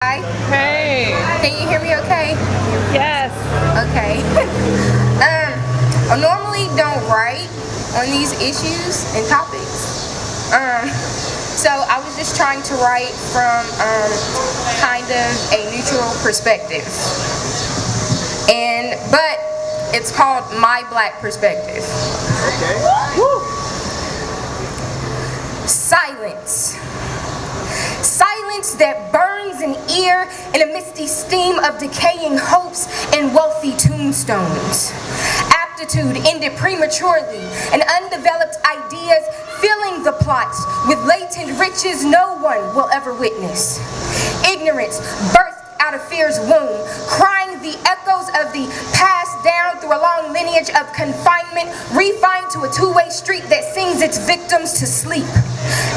Hi. Hey. Can you hear me okay? Yes. Okay. I normally don't write on these issues and topics. So I was just trying to write from kind of a neutral perspective. But it's called My Black Perspective. Okay. Woo. Silence. Silence that burns an ear in a misty steam of decaying hopes and wealthy tombstones. Aptitude ended prematurely, and undeveloped ideas filling the plots with latent riches no one will ever witness. Ignorance birthed out of fear's womb, crying the echoes of the past down through a long lineage of confinement, refined to a two-way street that sings its victims to sleep.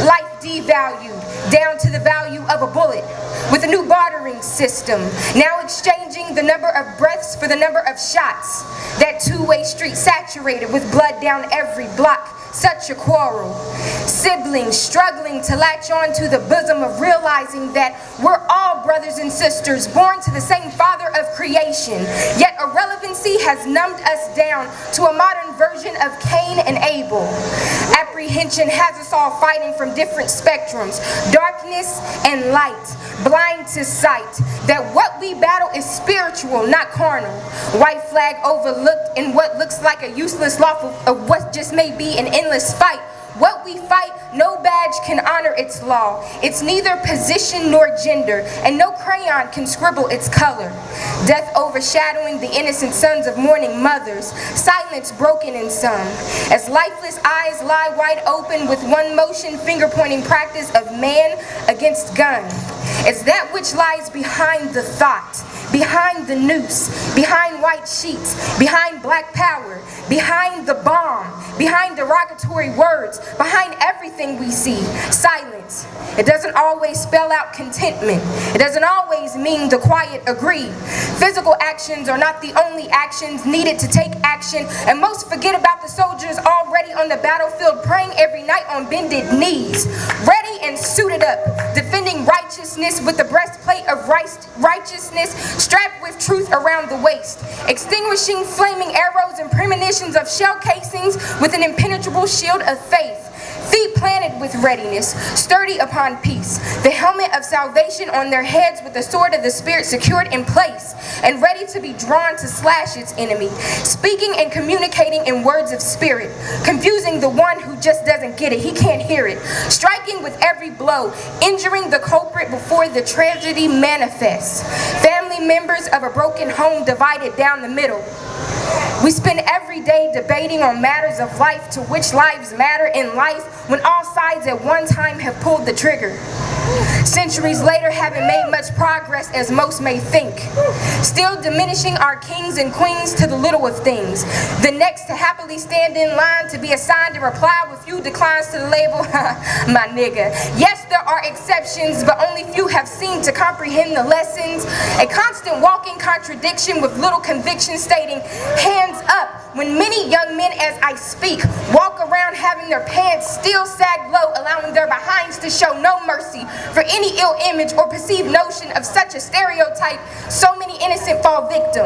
Life devalued down to the value of a bullet, with a new bartering system, now exchanging the number of breaths for the number of shots. That two-way street saturated with blood down every block. Such a quarrel. Siblings struggling to latch on to the bosom of realizing that we're all brothers and sisters born to the same father of creation. Yet irrelevancy has numbed us down to a modern version of Cain and Abel. Apprehension has us all fighting from different spectrums, darkness and light, blind to sight, that what we battle is spiritual, not carnal. White flag overlooked in what looks like a useless law of what just may be an endless fight. What we fight, no badge can honor its law. It's neither position nor gender, and no crayon can scribble its color. Death overshadowing the innocent sons of mourning mothers, silence broken in some, as lifeless eyes lie wide open with one motion finger-pointing practice of man against gun. It's that which lies behind the thought, behind the noose, behind white sheets, behind black power, behind the bomb, behind derogatory words, behind everything we see. Silence. It doesn't always spell out contentment. It doesn't always mean the quiet agree. Physical actions are not the only actions needed to take action, and most forget about the soldiers already on the battlefield praying every night on bended knees, ready and suited up, defending righteousness with the breastplate of righteousness strapped with truth around the waist, extinguishing flaming arrows and premonitions of shell casings with an impenetrable shield of faith. Feet planted with readiness, sturdy upon peace, the helmet of salvation on their heads with the sword of the Spirit secured in place, and ready to be drawn to slash its enemy, speaking and communicating in words of spirit, confusing the one who just doesn't get it, he can't hear it, striking with every blow, injuring the culprit before the tragedy manifests. Family members of a broken home divided down the middle. We spend every day debating on matters of life to which lives matter in life when all sides at one time have pulled the trigger. Centuries later, haven't made much progress as most may think. Still diminishing our kings and queens to the little of things. The next to happily stand in line to be assigned and reply with few declines to the label, my nigga. Yes, there are exceptions, but only few have seemed to comprehend the lessons. A constant walking contradiction with little conviction stating, hands up, when many young men, as I speak, walk around having their pants still sag low, allowing their behinds to show no mercy for any ill image or perceived notion of such a stereotype, so many innocent fall victim.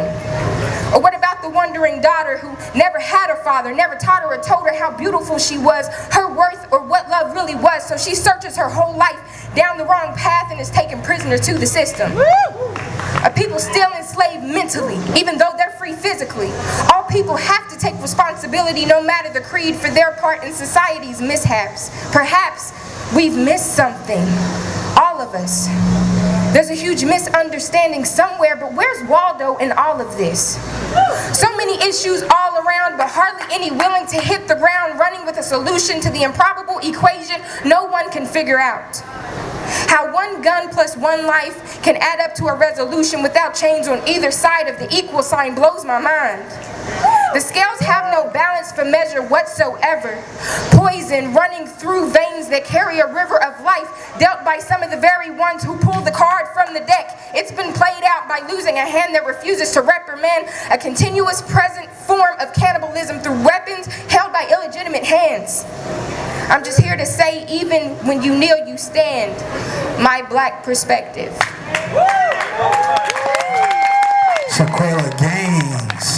Or what about the wandering daughter who never had a father, never taught her or told her how beautiful she was, her worth, or what love really was, so she searches her whole life down the wrong path and is taken prisoner to the system? Are people still enslaved mentally, even though they're free physically? All people have to take responsibility, no matter the creed, for their part in society's mishaps. Perhaps we've missed something, all of us. There's a huge misunderstanding somewhere, but where's Waldo in all of this? So many issues all around, but hardly any willing to hit the ground running with a solution to the improbable equation no one can figure out. How one gun plus one life can add up to a resolution without change on either side of the equal sign blows my mind. The scales have no balance for measure whatsoever. Poison running through veins that carry a river of life dealt by some of the very ones who pulled the card from the deck. It's been played out by losing a hand that refuses to reprimand a continuous present form of cannibalism through weapons held by illegitimate hands. I'm just here to say, even when you kneel, you stand. My black perspective. Shaquela Gaines.